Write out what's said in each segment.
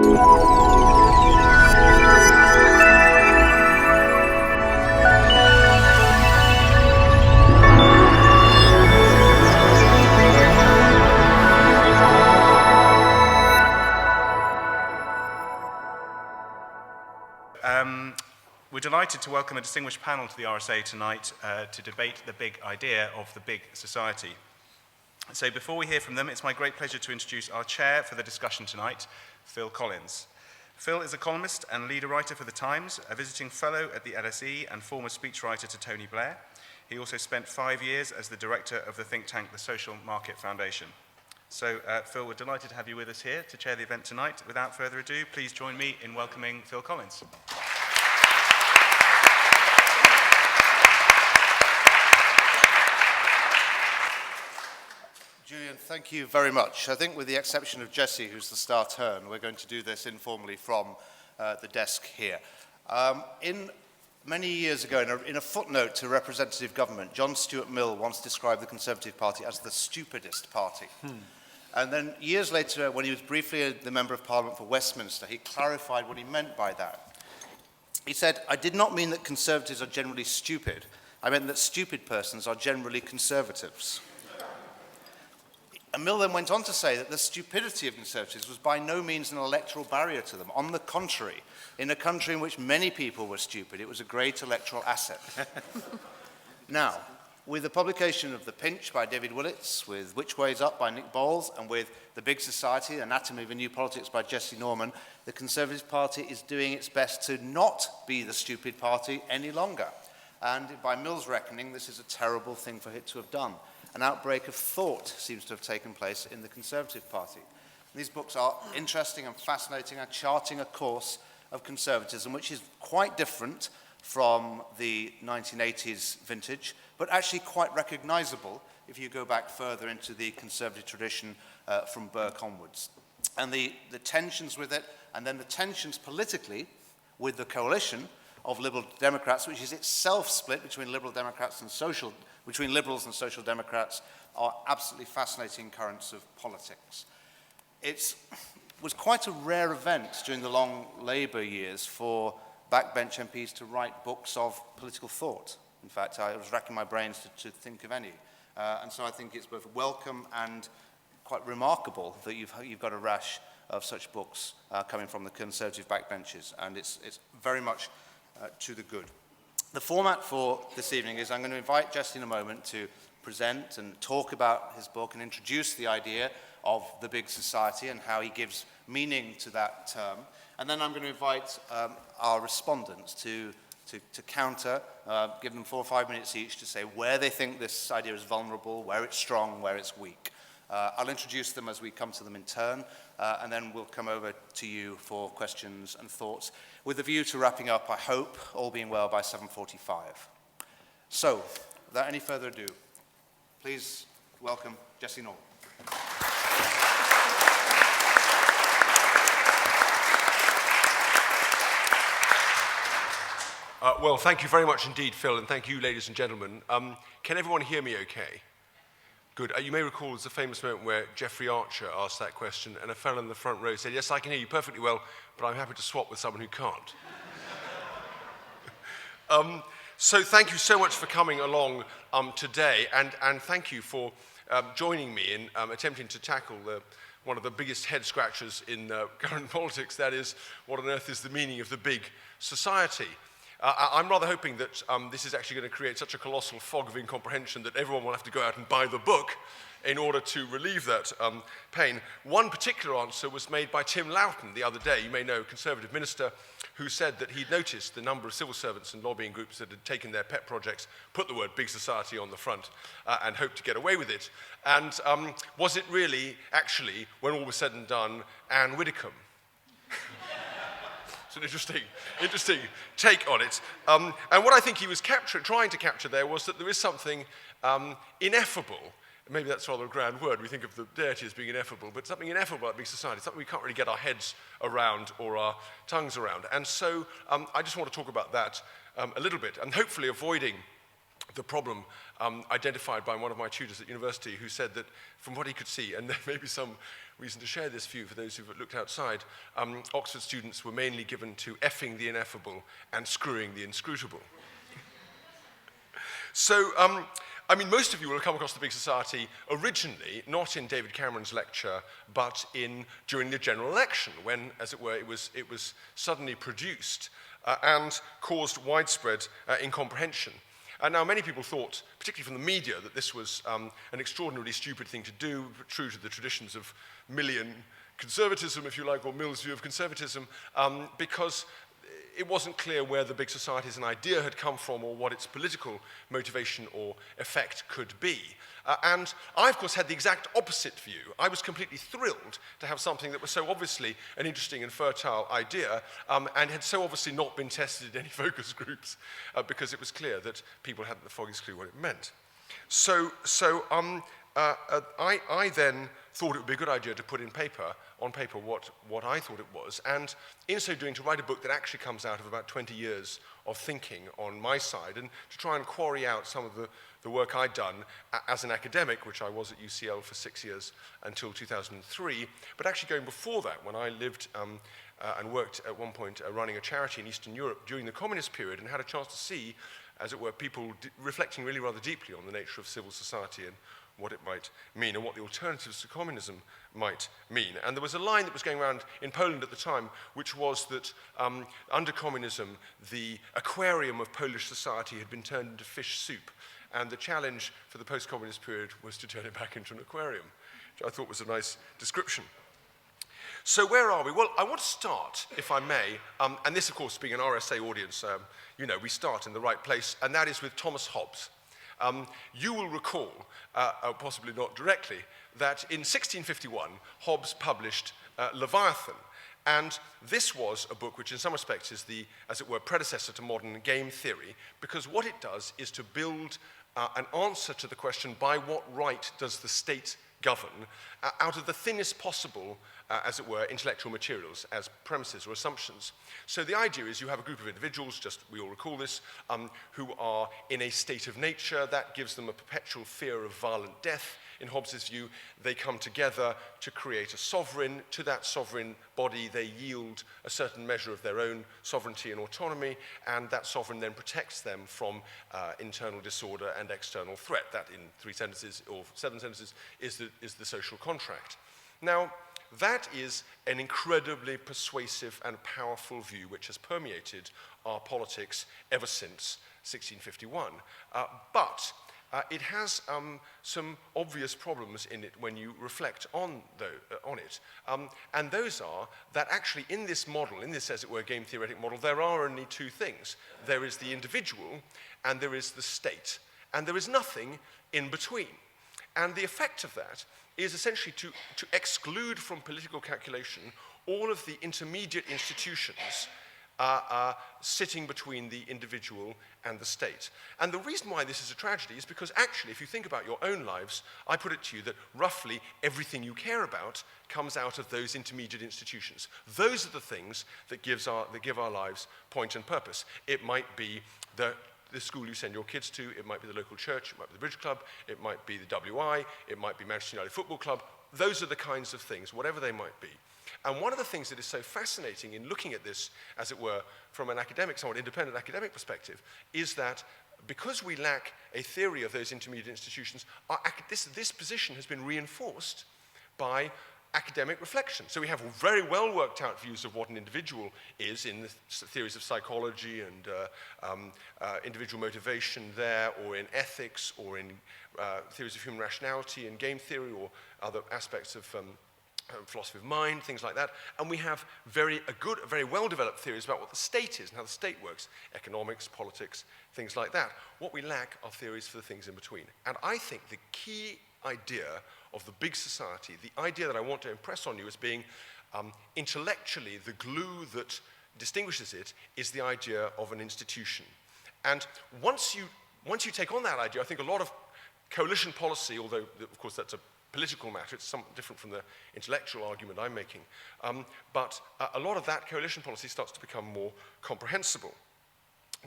We're delighted to welcome a distinguished panel to the RSA tonight to debate the big idea of the big society. So before we hear from them, it's my great pleasure to introduce our chair for the discussion tonight, Phil Collins. Phil is a columnist and leader writer for The Times, a visiting fellow at the LSE and former speechwriter to Tony Blair. He also spent 5 years as the director of the think tank, the Social Market Foundation. So Phil, we're delighted to have you with us here to chair the event tonight. Without further ado, please join me in welcoming Phil Collins. Julian, thank you very much. I think with the exception of Jesse, who's the star turn, we're going to do this informally from the desk here. Many years ago, in a footnote to representative government, John Stuart Mill once described the Conservative Party as the stupidest party. And then years later, when he was briefly the Member of Parliament for Westminster, he clarified what he meant by that. He said, "I did not mean that Conservatives are generally stupid. I meant that stupid persons are generally Conservatives." And Mill then went on to say that the stupidity of Conservatives was by no means an electoral barrier to them. On the contrary, in a country in which many people were stupid, it was a great electoral asset. Now, with the publication of The Pinch by David Willits, with Which Way's Up by Nick Bowles, and with The Big Society, Anatomy of a New Politics by Jesse Norman, the Conservative Party is doing its best to not be the stupid party any longer. And by Mill's reckoning, this is a terrible thing for it to have done. An outbreak of thought seems to have taken place in the Conservative Party. These books are interesting and fascinating and charting a course of conservatism, which is quite different from the 1980s vintage, but actually quite recognizable if you go back further into the conservative tradition from Burke onwards. And the tensions with it, and then the tensions politically with the coalition of Liberal Democrats, which is itself split between Liberal Democrats and between Liberals and Social Democrats, are absolutely fascinating currents of politics. It was quite a rare event during the long Labour years for backbench MPs to write books of political thought. In fact, I was racking my brains to think of any. And so I think it's both welcome and quite remarkable that you've got a rash of such books coming from the Conservative backbenches, and it's very much to the good. The format for this evening is I'm going to invite Jesse in a moment to present and talk about his book and introduce the idea of the big society and how he gives meaning to that term. And then I'm going to invite our respondents to counter, give them 4 or 5 minutes each to say where they think this idea is vulnerable, where it's strong, where it's weak. I'll introduce them as we come to them in turn, and then we'll come over to you for questions and thoughts, with a view to wrapping up, I hope, all being well, by 7:45. So, without any further ado, please welcome Jesse Norman. Well, thank you very much indeed, Phil, and thank you, ladies and gentlemen. Can everyone hear me okay? Good. You may recall there's a famous moment where Jeffrey Archer asked that question, and a fellow in the front row said, "Yes, I can hear you perfectly well, but I'm happy to swap with someone who can't." So thank you so much for coming along today, and thank you for joining me in attempting to tackle one of the biggest head-scratchers in current politics, that is, what on earth is the meaning of the big society? I'm rather hoping that this is actually going to create such a colossal fog of incomprehension that everyone will have to go out and buy the book in order to relieve that pain. One particular answer was made by Tim Loughton the other day, you may know, Conservative minister, who said that he'd noticed the number of civil servants and lobbying groups that had taken their pet projects, put the word big society on the front, and hoped to get away with it. And was it really, actually, when all was said and done, Anne Widdecombe? It's an interesting take on it. And what I think he was trying to capture there was that there is something ineffable. Maybe that's rather a grand word. We think of the deity as being ineffable, but something ineffable about big society, something we can't really get our heads around or our tongues around. And so I just want to talk about that a little bit, and hopefully avoiding the problem identified by one of my tutors at university, who said that from what he could see, and there may be some reason to share this view for those who've looked outside. Oxford students were mainly given to effing the ineffable and screwing the inscrutable. So, I mean, most of you will have come across the big society originally, not in David Cameron's lecture, but during the general election, when, as it were, it was suddenly produced and caused widespread incomprehension. Now, many people thought, particularly from the media, that this was an extraordinarily stupid thing to do, true to the traditions of Millian conservatism, if you like, or Mill's view of conservatism, because it wasn't clear where the big society as an idea had come from or what its political motivation or effect could be. And I, of course, had the exact opposite view. I was completely thrilled to have something that was so obviously an interesting and fertile idea and had so obviously not been tested in any focus groups because it was clear that people hadn't the foggiest clue what it meant. So I then thought it would be a good idea to put on paper what I thought it was, and in so doing to write a book that actually comes out of about 20 years of thinking on my side, and to try and quarry out some of the work I'd done as an academic, which I was at UCL for 6 years until 2003, but actually going before that, when I lived and worked at one point running a charity in Eastern Europe during the communist period, and had a chance to see, as it were, people reflecting really rather deeply on the nature of civil society and what it might mean and what the alternatives to communism might mean. And there was a line that was going around in Poland at the time, which was that under communism, the aquarium of Polish society had been turned into fish soup, and the challenge for the post-communist period was to turn it back into an aquarium, which I thought was a nice description. So where are we? Well, I want to start, if I may, and this, of course, being an RSA audience, you know, we start in the right place, and that is with Thomas Hobbes. You will recall, possibly not directly, that in 1651, Hobbes published Leviathan. And this was a book which in some respects is the, as it were, predecessor to modern game theory, because what it does is to build an answer to the question, by what right does the state govern, out of the thinnest possible, as it were, intellectual materials as premises or assumptions. So the idea is you have a group of individuals, just we all recall this, who are in a state of nature. That gives them a perpetual fear of violent death. In Hobbes's view, they come together to create a sovereign. To that sovereign body, they yield a certain measure of their own sovereignty and autonomy, and that sovereign then protects them from internal disorder and external threat. That, in 3 sentences or 7 sentences, is the social contract. Now, that is an incredibly persuasive and powerful view which has permeated our politics ever since 1651. But it has some obvious problems in it when you reflect on it. And those are that actually in this model, in this, as it were, game theoretic model, there are only 2 things. There is the individual and there is the state. And there is nothing in between. And the effect of that is essentially to exclude from political calculation all of the intermediate institutions sitting between the individual and the state. And the reason why this is a tragedy is because actually, if you think about your own lives, I put it to you that roughly everything you care about comes out of those intermediate institutions. Those are the things that give our lives point and purpose. It might be the school you send your kids to, it might be the local church, it might be the bridge club, it might be the WI, it might be Manchester United Football Club. Those are the kinds of things, whatever they might be. And one of the things that is so fascinating in looking at this, as it were, from an academic, somewhat independent academic perspective, is that because we lack a theory of those intermediate institutions, this position has been reinforced by academic reflection. So we have very well worked out views of what an individual is in the theories of psychology and individual motivation there, or in ethics, or in theories of human rationality and game theory, or other aspects of philosophy of mind, things like that. And we have very well developed theories about what the state is and how the state works, economics, politics, things like that. What we lack are theories for the things in between. And I think the key idea of the big society, the idea that I want to impress on you as being intellectually the glue that distinguishes it, is the idea of an institution. And once you take on that idea, I think a lot of coalition policy, although of course that's a political matter, it's somewhat different from the intellectual argument I'm making, but a lot of that coalition policy starts to become more comprehensible.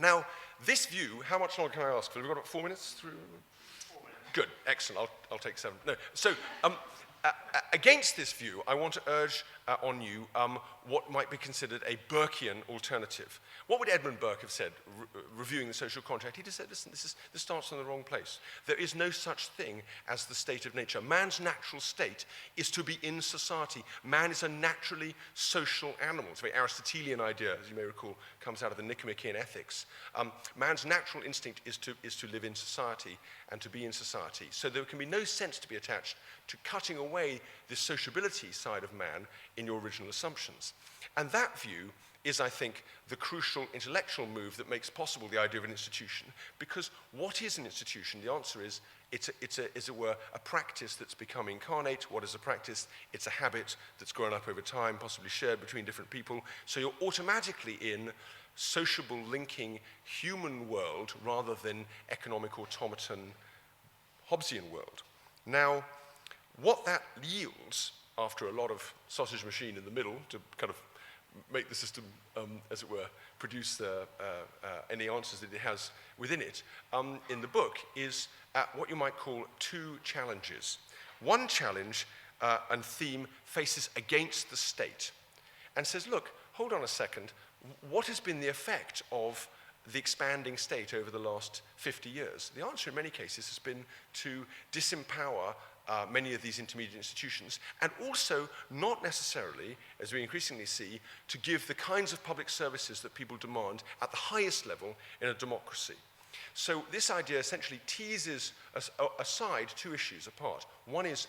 Now, this view, how much longer can I ask? Have we got about 4 minutes through? 4 minutes. Good, excellent, I'll take 7. No, so Against this view, I want to urge on you what might be considered a Burkean alternative. What would Edmund Burke have said, reviewing the social contract? He'd have said, listen, this starts in the wrong place. There is no such thing as the state of nature. Man's natural state is to be in society. Man is a naturally social animal. It's a very Aristotelian idea, as you may recall, comes out of the Nicomachean Ethics. Man's natural instinct is to live in society and to be in society. So there can be no sense to be attached to cutting away this sociability side of man in your original assumptions. And that view is, I think, the crucial intellectual move that makes possible the idea of an institution. Because what is an institution? The answer is, it's as it were, a practice that's become incarnate. What is a practice? It's a habit that's grown up over time, possibly shared between different people. So you're automatically in sociable, linking human world rather than economic automaton Hobbesian world. Now, what that yields, after a lot of sausage machine in the middle to kind of make the system, as it were, produce any answers that it has within it, in the book is what you might call two challenges. One challenge and theme faces against the state and says, look, hold on a second, what has been the effect of the expanding state over the last 50 years? The answer in many cases has been to disempower many of these intermediate institutions, and also not necessarily, as we increasingly see, to give the kinds of public services that people demand at the highest level in a democracy. So this idea essentially teases aside two issues apart. One is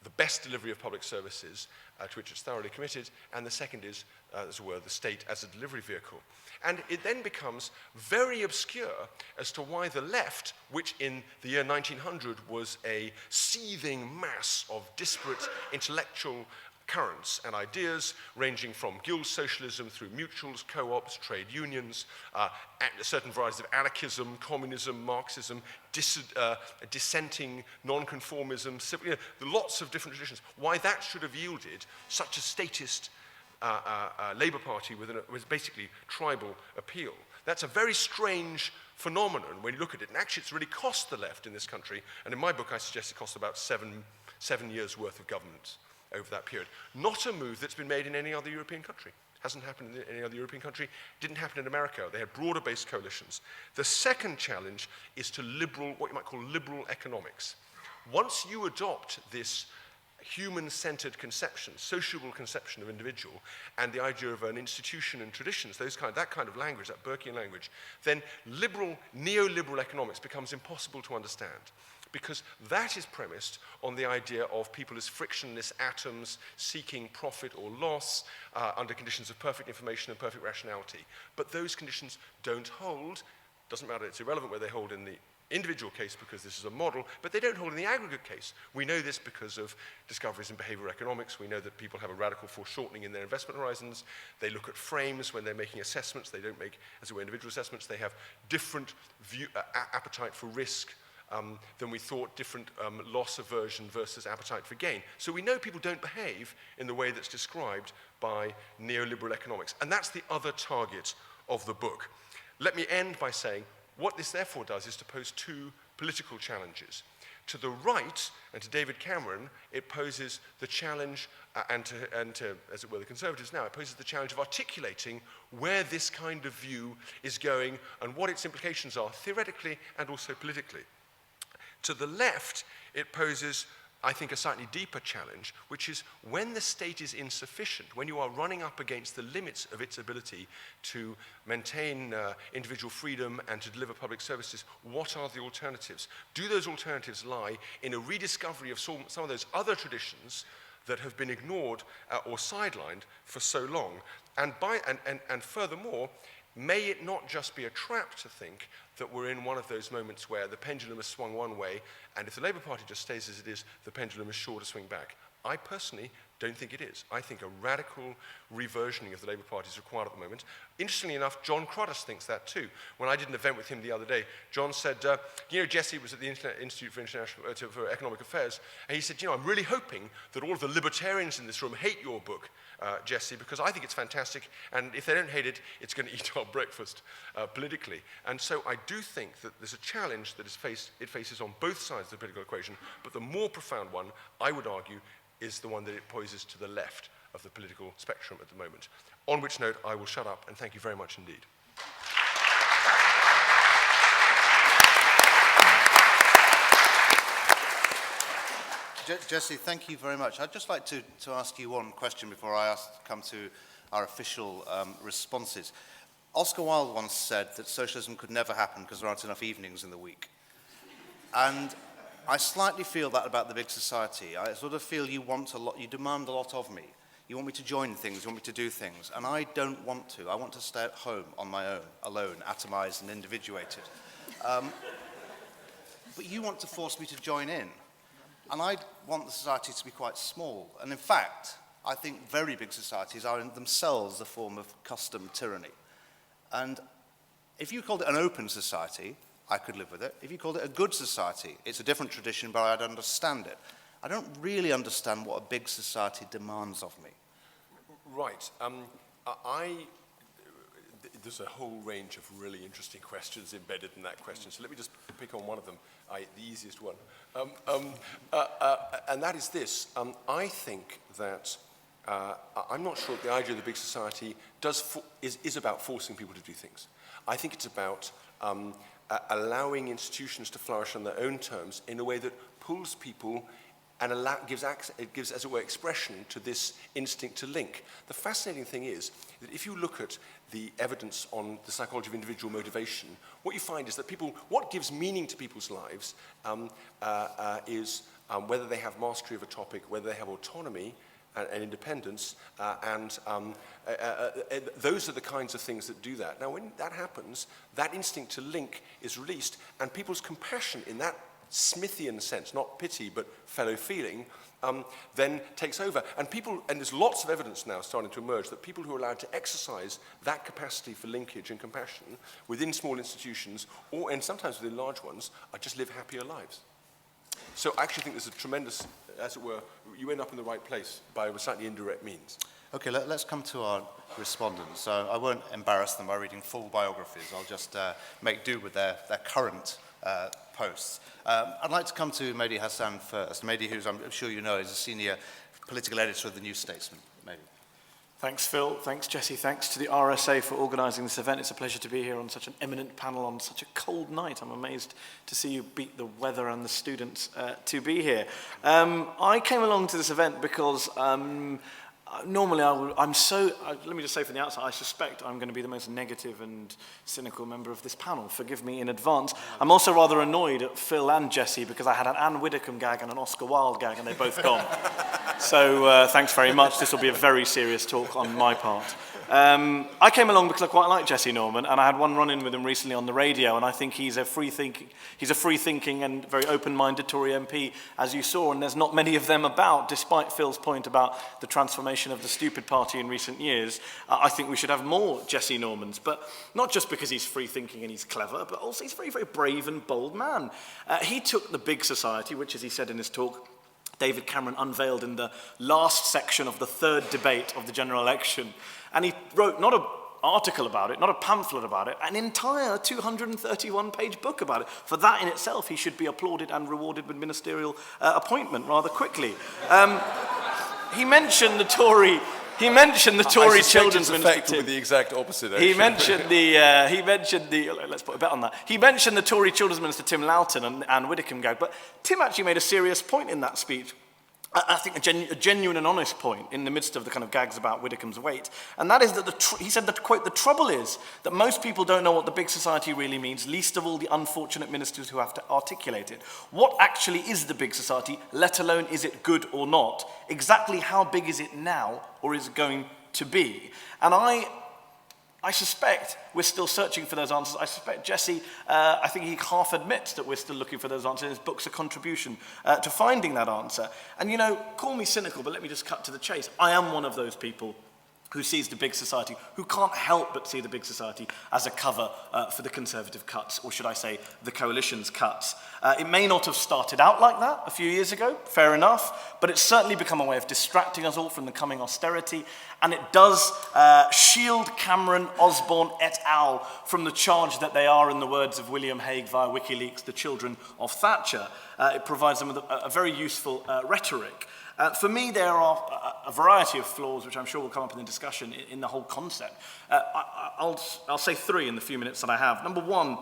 the best delivery of public services to which it's thoroughly committed, and the second is, as it were, the state as a delivery vehicle. And it then becomes very obscure as to why the left, which in the year 1900 was a seething mass of disparate intellectual currents and ideas ranging from guild socialism through mutuals, co-ops, trade unions, certain varieties of anarchism, communism, Marxism, dissenting nonconformism, lots of different traditions, why that should have yielded such a statist Labour Party with basically tribal appeal. That's a very strange phenomenon when you look at it, and actually it's really cost the left in this country, and in my book I suggest it cost about seven years' worth of government over that period. Not a move that's been made in any other European country. Hasn't happened in any other European country. Didn't happen in America. They had broader-based coalitions. The second challenge is to what you might call liberal economics. Once you adopt this human-centered conception, sociable conception of individual, and the idea of an institution and traditions, that kind of language, that Burkean language, then neoliberal economics becomes impossible to understand, because that is premised on the idea of people as frictionless atoms seeking profit or loss under conditions of perfect information and perfect rationality. But those conditions don't hold. Doesn't matter, it's irrelevant where they hold in the individual case because this is a model, but they don't hold in the aggregate case. We know this because of discoveries in behavioral economics. We know that people have a radical foreshortening in their investment horizons. They look at frames when they're making assessments. They don't make, as it were, individual assessments. They have different appetite for risk than we thought, different loss aversion versus appetite for gain. So we know people don't behave in the way that's described by neoliberal economics. And that's the other target of the book. Let me end by saying what this therefore does is to pose two political challenges. To the right, and to David Cameron, it poses the challenge, and to, as it were, the Conservatives now, it poses the challenge of articulating where this kind of view is going and what its implications are, theoretically and also politically. To the left, it poses, I think, a slightly deeper challenge, which is when the state is insufficient, when you are running up against the limits of its ability to maintain individual freedom and to deliver public services, what are the alternatives? Do those alternatives lie in a rediscovery of some of those other traditions that have been ignored or sidelined for so long? And furthermore, may it not just be a trap to think that we're in one of those moments where the pendulum has swung one way, and if the Labour Party just stays as it is, the pendulum is sure to swing back? I personally don't think it is. I think a radical reversioning of the Labour Party is required at the moment. Interestingly enough, John Cruddas thinks that too. When I did an event with him the other day, John said, you know, Jesse was at the Institute for Economic Affairs, and he said, you know, I'm really hoping that all of the libertarians in this room hate your book, Jesse, because I think it's fantastic, and if they don't hate it, it's going to eat our breakfast politically. And so I do think that there's a challenge that it faces on both sides of the political equation, but the more profound one, I would argue, is the one that it poses to the left of the political spectrum at the moment. On which note, I will shut up, and thank you very much indeed. Jesse, thank you very much. I'd just like to ask you one question before I come to our official responses. Oscar Wilde once said that socialism could never happen because there aren't enough evenings in the week. And I slightly feel that about the big society. I sort of feel you want a lot, you demand a lot of me. You want me to join things, you want me to do things, and I don't want to. I want to stay at home on my own, alone, atomized and individuated. But you want to force me to join in. And I want the society to be quite small. And in fact, I think very big societies are in themselves a form of custom tyranny. And if you called it an open society, I could live with it. If you called it a good society, it's a different tradition, but I'd understand it. I don't really understand what a big society demands of me. Right. There's a whole range of really interesting questions embedded in that question. So let me just pick on one of them, the easiest one. And that is this. I think that I'm not sure that the idea of the big society is about forcing people to do things. I think it's about allowing institutions to flourish on their own terms in a way that pulls people and gives, as it were, expression to this instinct to link. The fascinating thing is that if you look at the evidence on the psychology of individual motivation, what you find is that what gives meaning to people's lives is whether they have mastery of a topic, whether they have autonomy and independence, those are the kinds of things that do that. Now, when that happens, that instinct to link is released, and people's compassion in that Smithian sense, not pity, but fellow feeling, then takes over. And there's lots of evidence now starting to emerge that people who are allowed to exercise that capacity for linkage and compassion within small institutions, and sometimes within large ones, just live happier lives. So I actually think there's a tremendous, as it were, you end up in the right place by a slightly indirect means. Okay, let's come to our respondents. So I won't embarrass them by reading full biographies. I'll just make do with their current posts. I'd like to come to Mehdi Hasan first. Mehdi, who I'm sure you know, is a senior political editor of the New Statesman. Mehdi. Thanks, Phil. Thanks, Jesse. Thanks to the RSA for organising this event. It's a pleasure to be here on such an eminent panel on such a cold night. I'm amazed to see you beat the weather and the students to be here. I came along to this event because normally let me just say from the outset, I suspect I'm going to be the most negative and cynical member of this panel. Forgive me in advance. I'm also rather annoyed at Phil and Jesse because I had an Anne Widdecombe gag and an Oscar Wilde gag and they're both gone. So thanks very much. This will be a very serious talk on my part. I came along because I quite like Jesse Norman, and I had one run-in with him recently on the radio, and I think he's a free-thinking and very open-minded Tory MP, as you saw, and there's not many of them about, despite Phil's point about the transformation of the stupid party in recent years. I think we should have more Jesse Normans, but not just because he's free-thinking and he's clever, but also he's a very, very brave and bold man. He took the big society, which, as he said in his talk, David Cameron unveiled in the last section of the third debate of the general election. And he wrote not an article about it, not a pamphlet about it, an entire 231-page book about it. For that in itself, he should be applauded and rewarded with ministerial appointment rather quickly. He mentioned the Tory Children's Minister with the exact opposite. He mentioned let's put a bet on that. He mentioned the Tory Children's Minister Tim Loughton and Anne Widdecombe gag, but Tim actually made a serious point in that speech. I think a genuine and honest point in the midst of the kind of gags about Widdecombe's weight, and that is that he said that, quote, "The trouble is that most people don't know what the big society really means, least of all the unfortunate ministers who have to articulate it. What actually is the big society, let alone is it good or not? Exactly how big is it now, or is it going to be?" And I I suspect we're still searching for those answers. I suspect Jesse, I think he half admits that we're still looking for those answers, and his book's a contribution to finding that answer. And, you know, call me cynical, but let me just cut to the chase. I am one of those people who sees the big society, who can't help but see the big society as a cover for the Conservative cuts, or should I say, the coalition's cuts. It may not have started out like that a few years ago, fair enough, but it's certainly become a way of distracting us all from the coming austerity, and it does shield Cameron, Osborne et al. From the charge that they are, in the words of William Hague via WikiLeaks, the children of Thatcher. It provides them with a very useful rhetoric. For me, there are a variety of flaws, which I'm sure will come up in the discussion, in the whole concept. I'll say three in the few minutes that I have. Number one,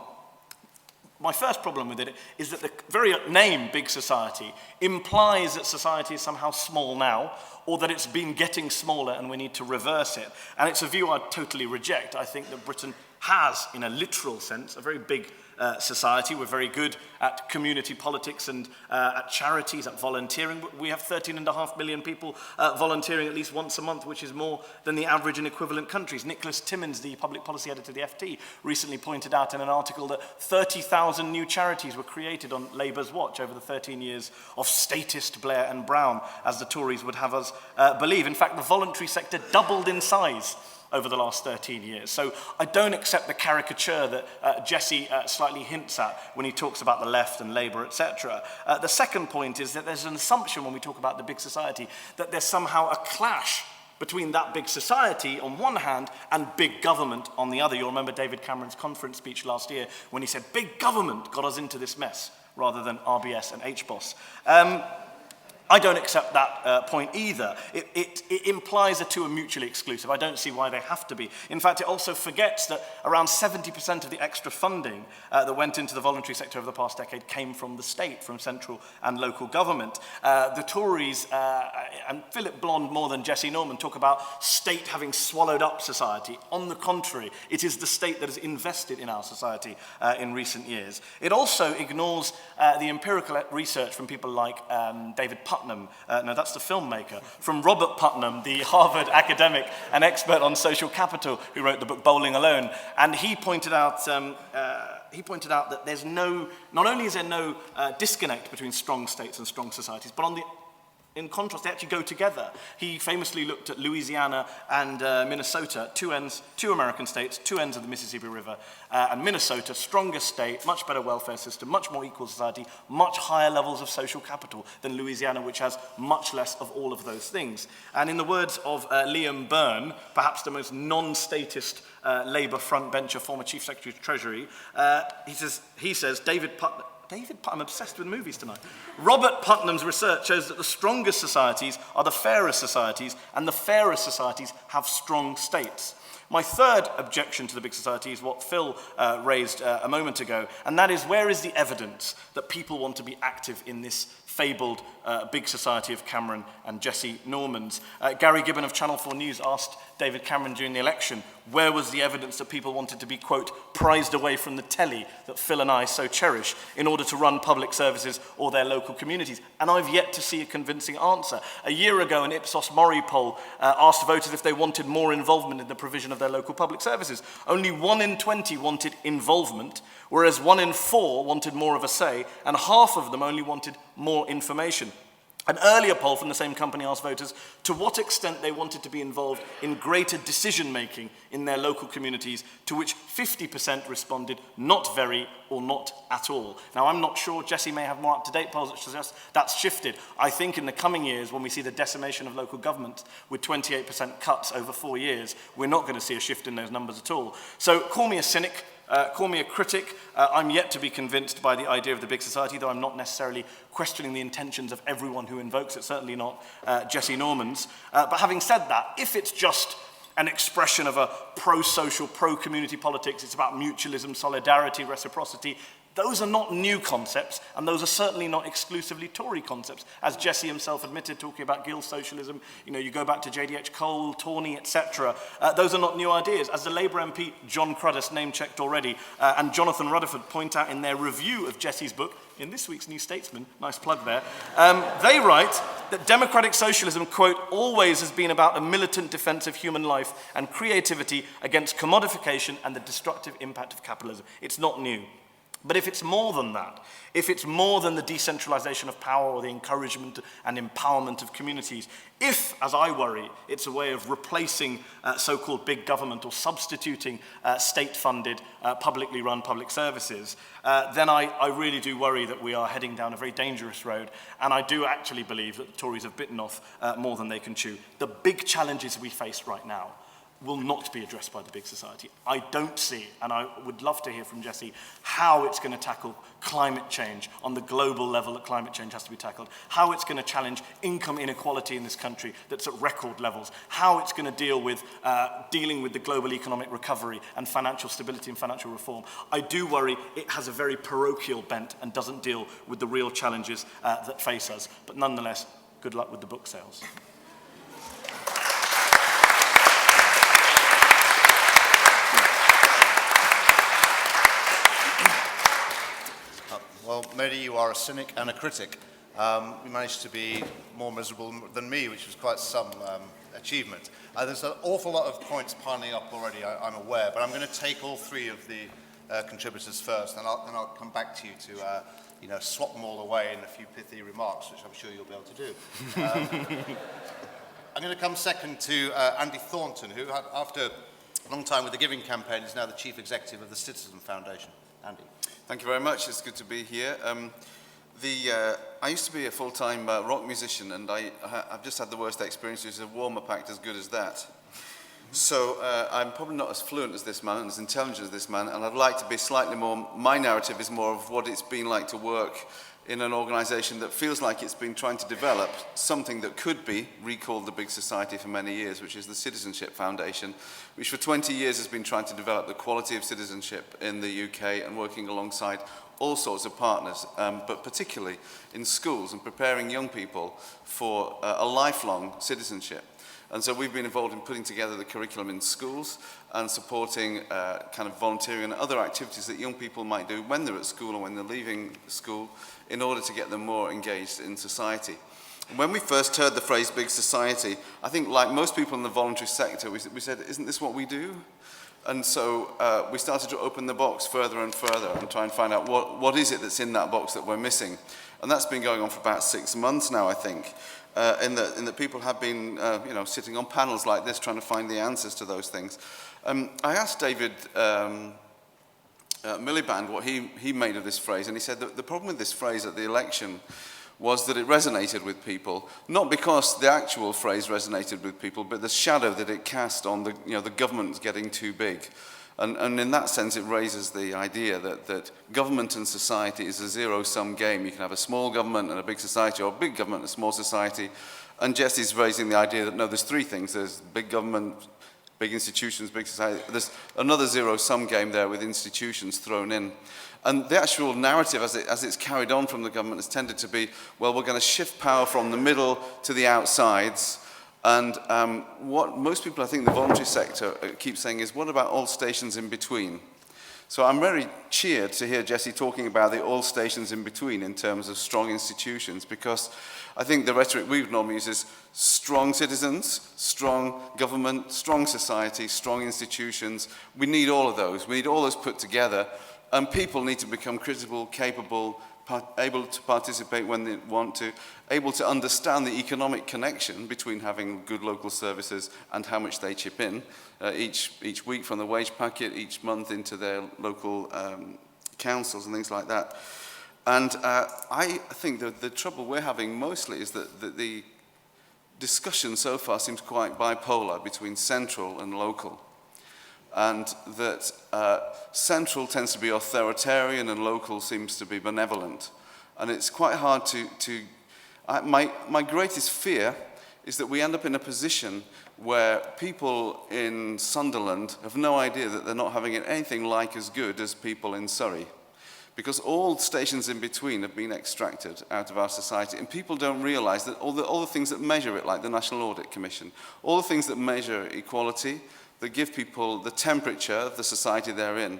my first problem with it is that the very name Big Society implies that society is somehow small now, or that it's been getting smaller and we need to reverse it. And it's a view I totally reject. I think that Britain has, in a literal sense, a very big society. We're very good at community politics and at charities, at volunteering. We have 13.5 million people volunteering at least once a month, which is more than the average in equivalent countries. Nicholas Timmins, the public policy editor of the FT, recently pointed out in an article that 30,000 new charities were created on Labour's watch over the 13 years of statist Blair and Brown, as the Tories would have us believe. In fact, the voluntary sector doubled in size over the last 13 years. So I don't accept the caricature that Jesse slightly hints at when he talks about the left and Labour, etc. The second point is that there's an assumption when we talk about the big society that there's somehow a clash between that big society on one hand and big government on the other. You'll remember David Cameron's conference speech last year when he said, big government got us into this mess, rather than RBS and HBOS. I don't accept that point either. It implies the two are mutually exclusive. I don't see why they have to be. In fact, it also forgets that around 70% of the extra funding that went into the voluntary sector over the past decade came from the state, from central and local government. The Tories, and Philip Blond more than Jesse Norman, talk about state having swallowed up society. On the contrary, it is the state that has invested in our society in recent years. It also ignores the empirical research from people like David Putnam, no, that's the filmmaker, from Robert Putnam, the Harvard academic and expert on social capital, who wrote the book Bowling Alone. And he pointed out that there's not only is there no disconnect between strong states and strong societies, but in contrast, they actually go together. He famously looked at Louisiana and Minnesota, two American states, two ends of the Mississippi River, and Minnesota, strongest state, much better welfare system, much more equal society, much higher levels of social capital than Louisiana, which has much less of all of those things. And in the words of Liam Byrne, perhaps the most non-statist Labour frontbencher, former Chief Secretary of Treasury, he says, I'm obsessed with movies tonight. Robert Putnam's research shows that the strongest societies are the fairest societies, and the fairest societies have strong states. My third objection to the big society is what Phil raised a moment ago, and that is, where is the evidence that people want to be active in this fabled big society of Cameron and Jesse Norman's? Gary Gibbon of Channel 4 News asked David Cameron during the election, where was the evidence that people wanted to be, quote, prized away from the telly that Phil and I so cherish in order to run public services or their local communities? And I've yet to see a convincing answer. A year ago, an Ipsos Mori poll asked voters if they wanted more involvement in the provision of their local public services. Only 1 in 20 wanted involvement, whereas 1 in 4 wanted more of a say, and half of them only wanted more information. An earlier poll from the same company asked voters to what extent they wanted to be involved in greater decision-making in their local communities, to which 50% responded not very or not at all. Now, I'm not sure, Jesse may have more up-to-date polls that suggest that's shifted. I think in the coming years, when we see the decimation of local government with 28% cuts over 4 years, we're not going to see a shift in those numbers at all. So call me a cynic. Call me a critic. I'm yet to be convinced by the idea of the big society, though I'm not necessarily questioning the intentions of everyone who invokes it, certainly not Jesse Norman's. But having said that, if it's just an expression of a pro-social, pro-community politics, it's about mutualism, solidarity, reciprocity, Those are not new concepts, and those are certainly not exclusively Tory concepts. As Jesse himself admitted, talking about guild socialism, you go back to JDH Cole, Tawney, etc. Those are not new ideas. As the Labour MP John Cruddas name-checked already, and Jonathan Rutherford point out in their review of Jesse's book, in this week's New Statesman, nice plug there, they write that democratic socialism, quote, always has been about the militant defense of human life and creativity against commodification and the destructive impact of capitalism. It's not new. But if it's more than that, if it's more than the decentralization of power or the encouragement and empowerment of communities, if, as I worry, it's a way of replacing so-called big government or substituting state-funded, publicly run public services, then I really do worry that we are heading down a very dangerous road. And I do actually believe that the Tories have bitten off more than they can chew. The big challenges we face right now will not be addressed by the big society. I don't see, and I would love to hear from Jesse, how it's going to tackle climate change on the global level that climate change has to be tackled, how it's going to challenge income inequality in this country that's at record levels, how it's going to deal with dealing with the global economic recovery and financial stability and financial reform. I do worry it has a very parochial bent and doesn't deal with the real challenges that face us. But nonetheless, good luck with the book sales. Well, Mehdi, you are a cynic and a critic. You managed to be more miserable than me, which was quite some achievement. There's an awful lot of points piling up already, I'm aware, but I'm going to take all three of the contributors first, and I'll come back to you to swap them all away in a few pithy remarks, which I'm sure you'll be able to do. I'm going to come second to Andy Thornton, who, after a long time with the Giving Campaign, is now the Chief Executive of the Citizen Foundation. Andy. Thank you very much. It's good to be here. I used to be a full-time rock musician, and I've just had the worst experience. There's a warm-up act as good as that. So I'm probably not as fluent as this man and as intelligent as this man, and I'd like to be slightly more, my narrative is more of what it's been like to work in an organisation that feels like it's been trying to develop something that could be recalled the big society for many years, which is the Citizenship Foundation, which for 20 years has been trying to develop the quality of citizenship in the UK and working alongside all sorts of partners, but particularly in schools and preparing young people for a lifelong citizenship. And so we've been involved in putting together the curriculum in schools and supporting kind of volunteering and other activities that young people might do when they're at school or when they're leaving school in order to get them more engaged in society. When we first heard the phrase big society, I think like most people in the voluntary sector, we said, isn't this what we do? And so we started to open the box further and further and try and find out what is it that's in that box that we're missing. And that's been going on for about 6 months now, I think. In that people have been sitting on panels like this trying to find the answers to those things. I asked David Miliband what he made of this phrase, and he said that the problem with this phrase at the election was that it resonated with people, not because the actual phrase resonated with people, but the shadow that it cast on the government getting too big. And in that sense, it raises the idea that government and society is a zero-sum game. You can have a small government and a big society, or a big government and a small society. And Jesse's raising the idea that, no, there's three things. There's big government, big institutions, big society. There's another zero-sum game there with institutions thrown in. And the actual narrative, as it's carried on from the government, has tended to be, well, we're going to shift power from the middle to the outsides. And what most people, I think, the voluntary sector keep saying is, what about all stations in between? So I'm very cheered to hear Jesse talking about the all stations in between in terms of strong institutions, because I think the rhetoric we would normally use is strong citizens, strong government, strong society, strong institutions. We need all of those. We need all those put together. And people need to become critical, capable, able to participate when they want to, able to understand the economic connection between having good local services and how much they chip in each week from the wage packet, each month into their local councils and things like that. And I think that the trouble we're having mostly is that the discussion so far seems quite bipolar between central and local. And that central tends to be authoritarian and local seems to be benevolent. And it's quite hard my greatest fear is that we end up in a position where people in Sunderland have no idea that they're not having it anything like as good as people in Surrey. because all stations in between have been extracted out of our society, and people don't realize that all the things that measure it, like the National Audit Commission, all the things that measure equality, that give people the temperature of the society they're in,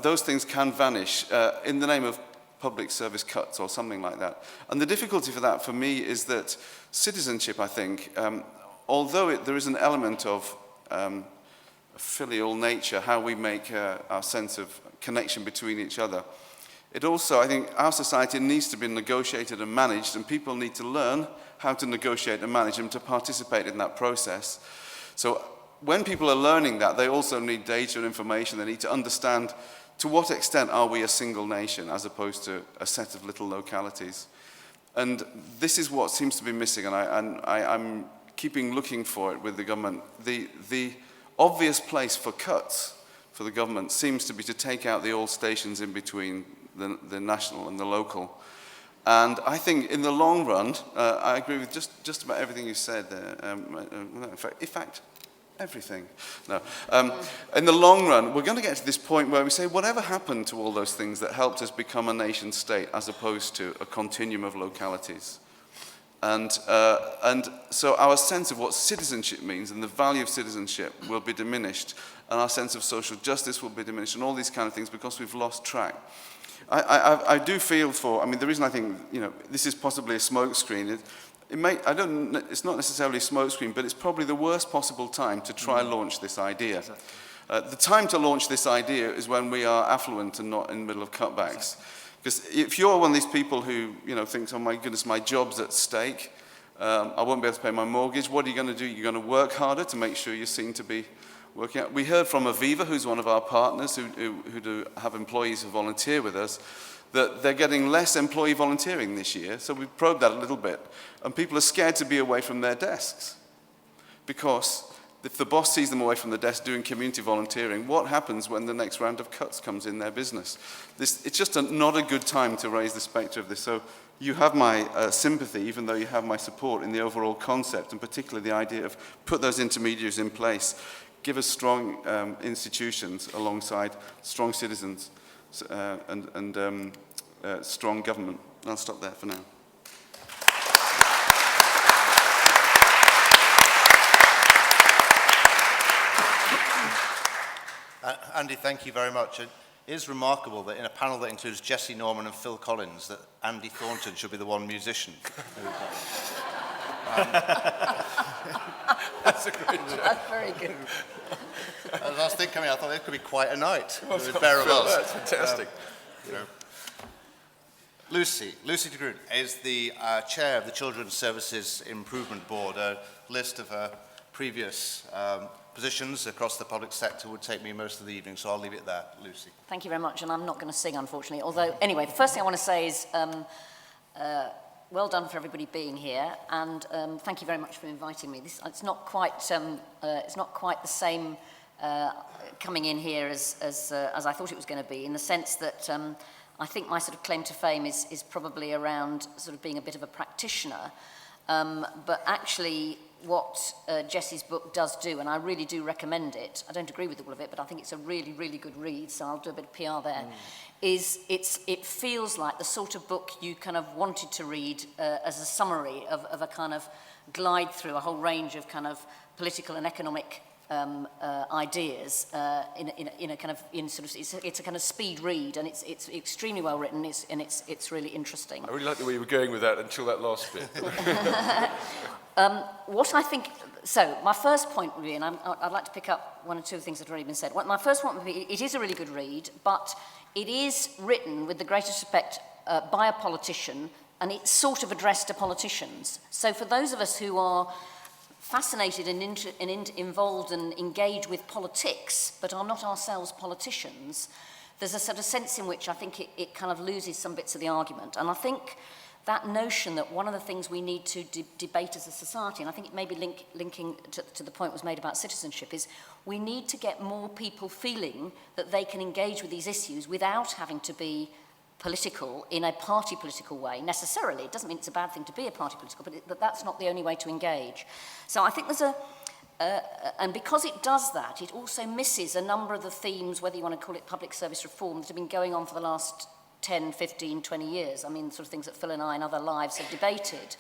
those things can vanish in the name of public service cuts or something like that. And the difficulty for that, for me, is that citizenship, I think, although there is an element of filial nature, how we make our sense of connection between each other, it also, I think, our society needs to be negotiated and managed, and people need to learn how to negotiate and manage them to participate in that process. So when people are learning that, they also need data and information. They need to understand to what extent are we a single nation as opposed to a set of little localities. And this is what seems to be missing, and I'm keeping looking for it with the government. The obvious place for cuts for the government seems to be to take out the old stations in between the national and the local. And I think in the long run, I agree with just about everything you said there. In fact, everything. No. In the long run, we're going to get to this point where we say, whatever happened to all those things that helped us become a nation state as opposed to a continuum of localities? And so our sense of what citizenship means and the value of citizenship will be diminished, and our sense of social justice will be diminished, and all these kind of things, because we've lost track. I do feel for, I mean, the reason I think, this is possibly a smokescreen, it's not necessarily a smokescreen, but it's probably the worst possible time to try and launch this idea. Exactly. The time to launch this idea is when we are affluent and not in the middle of cutbacks. Because if you're one of these people who, thinks, oh my goodness, my job's at stake, I won't be able to pay my mortgage, what are you going to do? You're going to work harder to make sure you're seen to be working out. We heard from Aviva, who's one of our partners who do have employees who volunteer with us, that they're getting less employee volunteering this year. So we've probed that a little bit. And people are scared to be away from their desks. Because if the boss sees them away from the desk doing community volunteering, what happens when the next round of cuts comes in their business? It's just not a good time to raise the spectre of this. So you have my sympathy, even though you have my support in the overall concept, and particularly the idea of put those intermediaries in place. Give us strong institutions alongside strong citizens and strong government. I'll stop there for now. Andy, thank you very much. It is remarkable that in a panel that includes Jesse Norman and Phil Collins, that Andy Thornton should be the one musician. That's a great joke. That's very good. As I was thinking, I thought it could be quite a night. With a pair of us. That's fantastic. Lucy de Groot is the chair of the Children's Services Improvement Board. A list of her previous positions across the public sector would take me most of the evening, so I'll leave it there. Lucy. Thank you very much, and I'm not going to sing, unfortunately. Although, anyway, the first thing I want to say is well done for everybody being here, and thank you very much for inviting me. It's not quite the same coming in here as I thought it was going to be, in the sense that I think my sort of claim to fame is probably around sort of being a bit of a practitioner, but actually what Jesse's book does do, and I really do recommend it, I don't agree with all of it, but I think it's a really, really good read, so I'll do a bit of PR there, is it feels like the sort of book you kind of wanted to read as a summary of a kind of glide through a whole range of kind of political and economic ideas in a kind of it's a kind of speed read, and it's extremely well written, and it's really interesting. I really like the way you were going with that until that last bit. What I think, so my first point would be, and I'd like to pick up one or two things that have already been said. My first point would be, it is a really good read, but it is written with the greatest respect by a politician, and it's sort of addressed to politicians. So for those of us who are fascinated and involved and engaged with politics, but are not ourselves politicians, there's a sort of sense in which I think it kind of loses some bits of the argument. And I think that notion that one of the things we need to debate as a society, and I think it may be linking to the point was made about citizenship, is we need to get more people feeling that they can engage with these issues without having to be political in a party political way necessarily. It doesn't mean it's a bad thing to be a party political, but that's not the only way to engage. So I think there's And because it does that, it also misses a number of the themes, whether you want to call it public service reform, that have been going on for the last 10, 15, 20 years. I mean, sort of things that Phil and I and other lives have debated.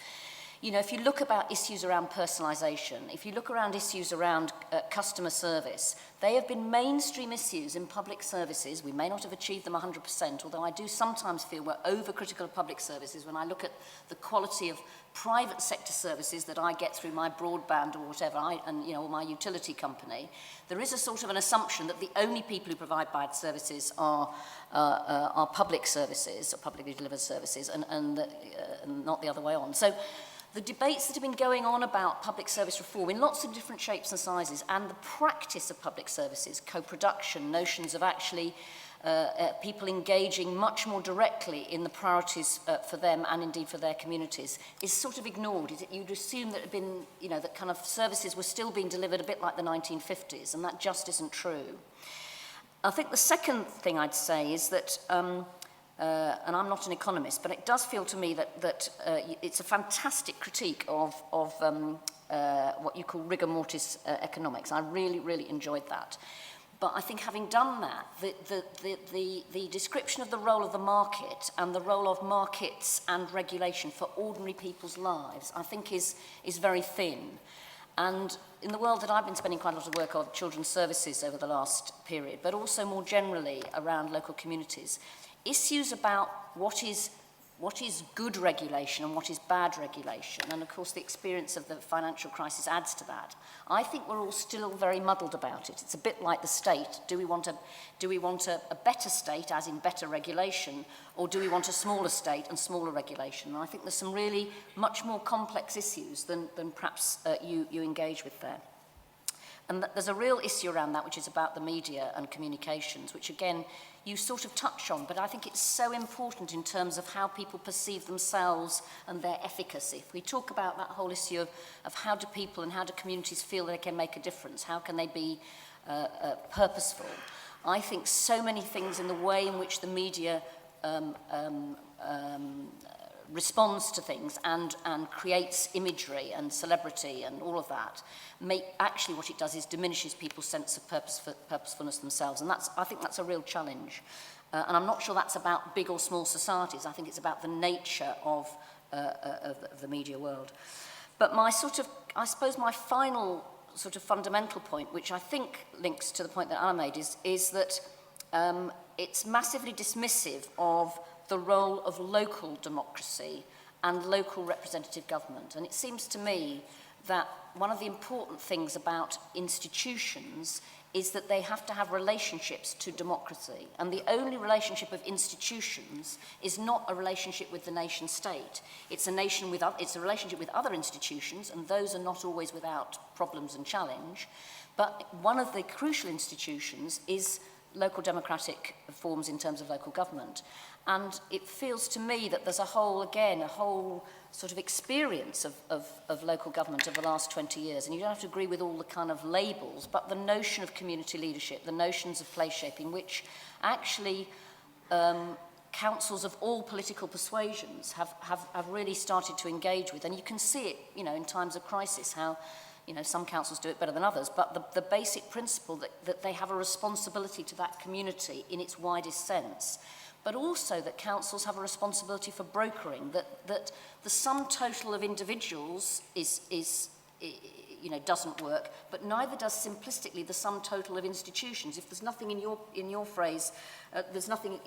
You know, if you look about issues around personalisation, if you look around issues around customer service, they have been mainstream issues in public services. We may not have achieved them 100%, although I do sometimes feel we're overcritical of public services when I look at the quality of private sector services that I get through my broadband or whatever, and you know, my utility company. There is a sort of an assumption that the only people who provide bad services are public services, or publicly delivered services, and not the other way on. So the debates that have been going on about public service reform in lots of different shapes and sizes, and the practice of public services, co-production, notions of actually people engaging much more directly in the priorities for them and indeed for their communities, is sort of ignored. You'd assume that it had been, you know, that kind of services were still being delivered a bit like the 1950s, and that just isn't true. I think the second thing I'd say is that and I'm not an economist, but it does feel to me that it's a fantastic critique of what you call rigor mortis economics. I really, really enjoyed that. But I think having done that, the description of the role of the market and the role of markets and regulation for ordinary people's lives, I think is very thin. And in the world that I've been spending quite a lot of work on children's services over the last period, but also more generally around local communities, issues about what is good regulation and what is bad regulation, and of course the experience of the financial crisis adds to that. I think we're all still very muddled about it. It's a bit like the state. Do we want a better state, as in better regulation, or do we want a smaller state and smaller regulation? And I think there's some really much more complex issues than perhaps you engage with there. And there's a real issue around that, which is about the media and communications, which again, you sort of touch on, but I think it's so important in terms of how people perceive themselves and their efficacy. If we talk about that whole issue of how do people and how do communities feel they can make a difference, how can they be purposeful, I think so many things in the way in which the media responds to things and creates imagery and celebrity and all of that, actually what it does is diminishes people's sense of purposefulness themselves. And I think that's a real challenge. And I'm not sure that's about big or small societies. I think it's about the nature of the media world. But I suppose my final sort of fundamental point, which I think links to the point that Anna made, is that it's massively dismissive of the role of local democracy and local representative government. And it seems to me that one of the important things about institutions is that they have to have relationships to democracy. And the only relationship of institutions is not a relationship with the nation state. It's a relationship with other institutions, and those are not always without problems and challenge. But one of the crucial institutions is local democratic forms in terms of local government. And it feels to me that there's a whole sort of experience of local government over the last 20 years. And you don't have to agree with all the kind of labels, but the notion of community leadership, the notions of place shaping, which actually councils of all political persuasions have really started to engage with. And you can see it, you know, in times of crisis, how, you know, some councils do it better than others, but the basic principle that they have a responsibility to that community in its widest sense, but also that councils have a responsibility for brokering, that the sum total of individuals doesn't work, but neither does simplistically the sum total of institutions. If there's nothing in your phrase, there's nothing,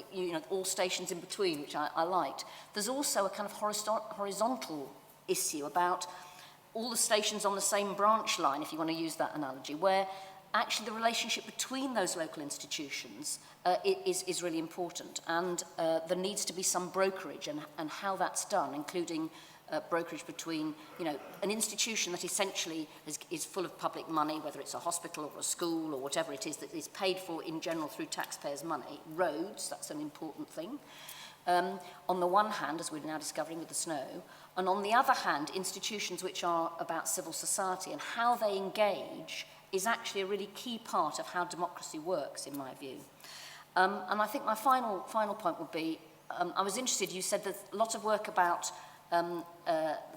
all stations in between, which I liked. There's also a kind of horizontal issue about all the stations on the same branch line, if you want to use that analogy, where actually the relationship between those local institutions is really important. And there needs to be some brokerage, and how that's done, including brokerage between, an institution that essentially is full of public money, whether it's a hospital or a school or whatever it is, that is paid for in general through taxpayers' money. Roads, that's an important thing. On the one hand, as we're now discovering with the snow, and on the other hand, institutions which are about civil society and how they engage is actually a really key part of how democracy works, in my view. And I think my final point would be, I was interested, you said there's a lot of work about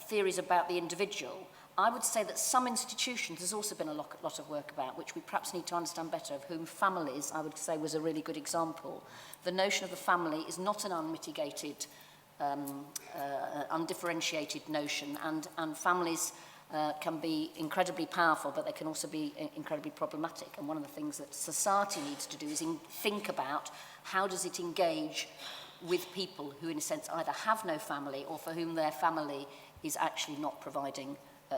theories about the individual. I would say that some institutions there's also been a lot of work about, which we perhaps need to understand better, of whom families, I would say, was a really good example. The notion of the family is not an unmitigated, undifferentiated notion, and families can be incredibly powerful, but they can also be incredibly problematic. And one of the things that society needs to do is think about how does it engage with people who, in a sense, either have no family or for whom their family is actually not providing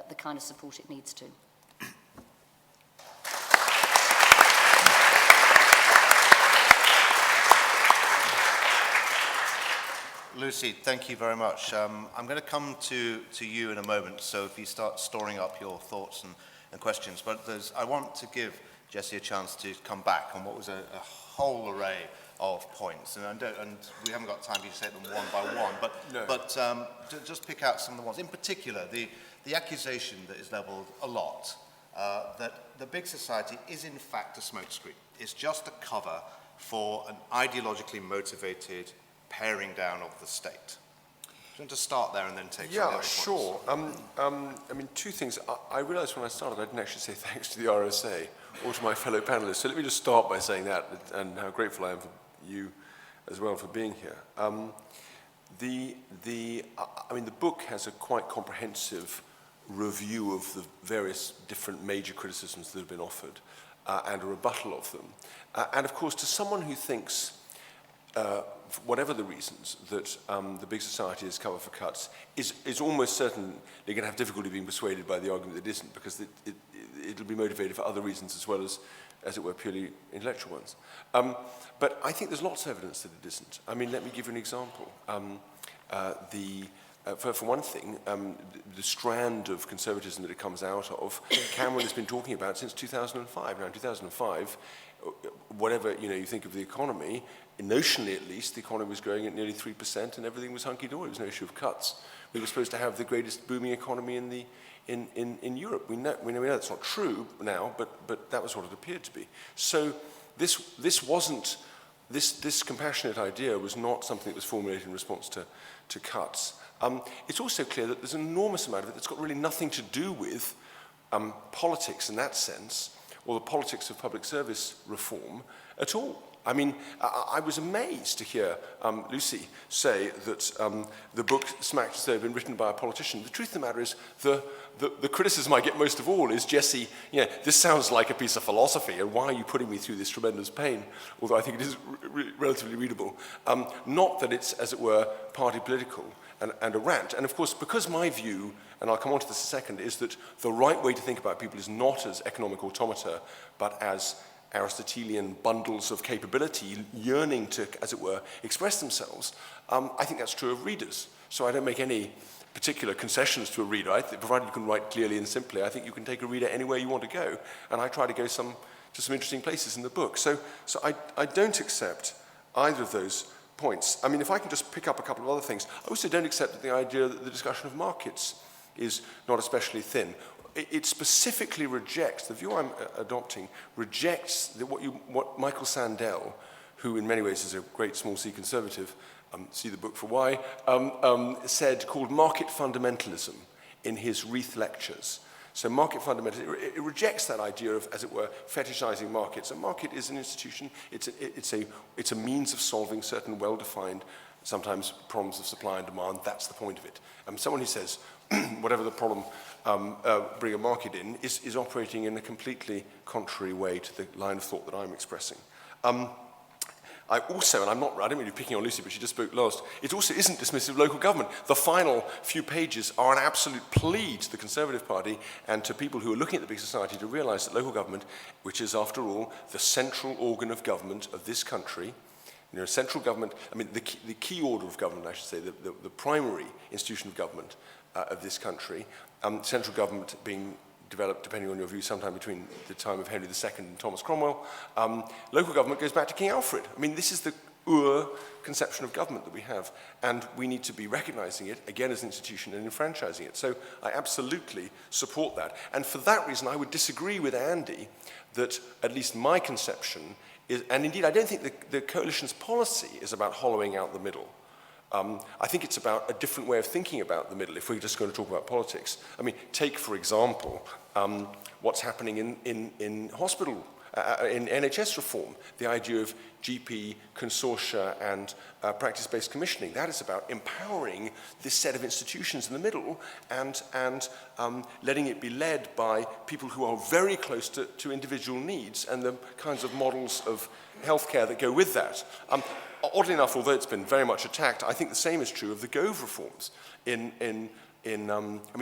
the kind of support it needs to. Lucy, thank you very much. I'm going to come to you in a moment, so if you start storing up your thoughts and questions. But I want to give Jesse a chance to come back on what was a whole array of points. And we haven't got time for you to say them one by one, but just pick out some of the ones. In particular, the accusation that is levelled a lot, that the big society is in fact a smokescreen. It's just a cover for an ideologically motivated paring down of the state. Do you want to start there and then take some of the other sure. I mean, two things. I realised when I started I didn't actually say thanks to the RSA or to my fellow panellists. So let me just start by saying that and how grateful I am for you as well for being here. I mean, the book has a quite comprehensive review of the various different major criticisms that have been offered and a rebuttal of them. And of course, to someone who thinks for whatever the reasons, that the big society is cover for cuts, is almost certain they're going to have difficulty being persuaded by the argument that it isn't, because it'll be motivated for other reasons as well as it were, purely intellectual ones. But I think there's lots of evidence that it isn't. I mean, let me give you an example. For one thing, the strand of conservatism that it comes out of, Cameron has been talking about since 2005. Now, in 2005, whatever you think of the economy, notionally at least, the economy was growing at nearly 3% and everything was hunky-dory. There was no issue of cuts. We were supposed to have the greatest booming economy in Europe. We know that's not true now, but that was what it appeared to be. So this compassionate idea was not something that was formulated in response to cuts. It's also clear that there's an enormous amount of it that's got really nothing to do with politics in that sense, or the politics of public service reform at all. I mean, I was amazed to hear Lucy say that the book smacked as though it had been written by a politician. The truth of the matter is, the criticism I get most of all is, Jesse, this sounds like a piece of philosophy, and why are you putting me through this tremendous pain? Although I think it is relatively readable. Not that it's, as it were, party political and a rant. And of course, because my view, and I'll come on to this in a second, is that the right way to think about people is not as economic automata, but as Aristotelian bundles of capability yearning to, as it were, express themselves. I think that's true of readers. So I don't make any particular concessions to a reader. Provided you can write clearly and simply, I think you can take a reader anywhere you want to go. And I try to go to some interesting places in the book. So I don't accept either of those points. I mean, if I can just pick up a couple of other things, I also don't accept the idea that the discussion of markets is not especially thin. It specifically rejects, the view I'm adopting, rejects what Michael Sandel, who in many ways is a great small c conservative, see the book for why, said, called market fundamentalism in his Reith lectures. So market fundamentalism, it rejects that idea of, as it were, fetishizing markets. A market is an institution, it's a means of solving certain well-defined, sometimes problems of supply and demand. That's the point of it. Someone who says, whatever the problem, bring a market in, is operating in a completely contrary way to the line of thought that I'm expressing. I also, and I don't mean to be picking on Lucy, but she just spoke last, it also isn't dismissive of local government. The final few pages are an absolute plea to the Conservative Party and to people who are looking at the big society to realise that local government, which is after all the central organ of government of this country, central government, I mean the key order of government, I should say, the primary institution of government of this country, central government being developed, depending on your view, sometime between the time of Henry II and Thomas Cromwell. Local government goes back to King Alfred. I mean, this is the conception of government that we have, and we need to be recognizing it, again, as an institution and enfranchising it. So I absolutely support that. And for that reason, I would disagree with Andy that at least my conception is, and indeed, I don't think the coalition's policy is about hollowing out the middle. I think it's about a different way of thinking about the middle if we're just going to talk about politics. I mean, take, for example, what's happening in hospital, in NHS reform, the idea of GP consortia and practice-based commissioning. That is about empowering this set of institutions in the middle and letting it be led by people who are very close to individual needs and the kinds of models of healthcare that go with that. Oddly enough, although it's been very much attacked, I think the same is true of the Gove reforms. I mean,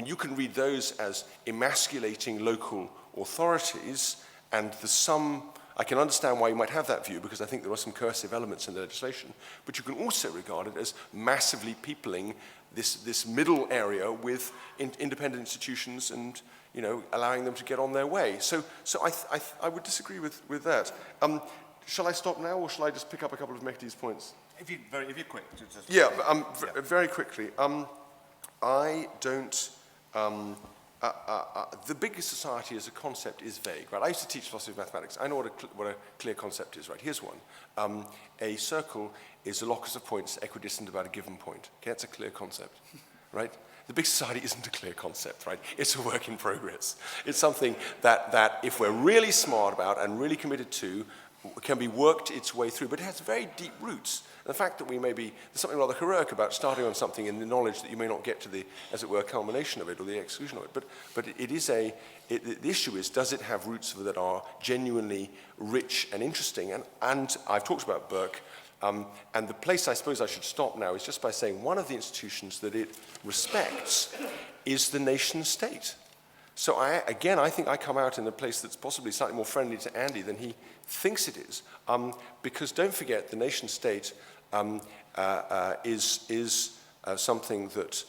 you can read those as emasculating local authorities, and there's some, I can understand why you might have that view, because I think there are some coercive elements in the legislation, but you can also regard it as massively peopling this middle area with independent institutions and, you know, allowing them to get on their way. So I would disagree with that. Shall I stop now, or shall I just pick up a couple of Mehdi's points? If you're quick. Yeah, very quickly. I don't... the big society as a concept is vague, right? I used to teach philosophy of mathematics. I know what a clear concept is, right? Here's one. A circle is a locus of points equidistant about a given point. Okay, that's a clear concept, right? The big society isn't a clear concept, right? It's a work in progress. It's something that if we're really smart about and really committed to, can be worked its way through, but it has very deep roots. And the fact that there's something rather heroic about starting on something in the knowledge that you may not get to the, as it were, culmination of it or the exclusion of it. But the issue is, does it have roots that are genuinely rich and interesting? And I've talked about Burke, and the place I suppose I should stop now is just by saying one of the institutions that it respects is the nation state. So I think I come out in a place that's possibly slightly more friendly to Andy than he thinks it is, because don't forget the nation state is something that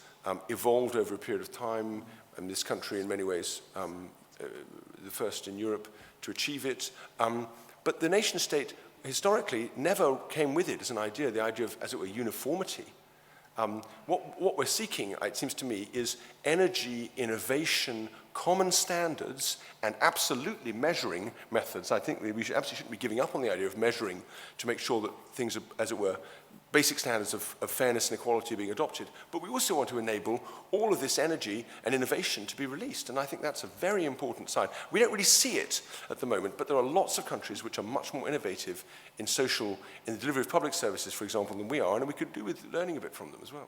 evolved over a period of time, and this country in many ways the first in Europe to achieve it. But the nation state historically never came with it as an idea, the idea of, as it were, uniformity. What we're seeking, it seems to me, is energy, innovation, common standards, and absolutely measuring methods. I think that we absolutely shouldn't be giving up on the idea of measuring to make sure that things are, as it were, basic standards of fairness and equality are being adopted. But we also want to enable all of this energy and innovation to be released. And I think that's a very important side. We don't really see it at the moment, but there are lots of countries which are much more innovative in the delivery of public services, for example, than we are, and we could do with learning a bit from them as well.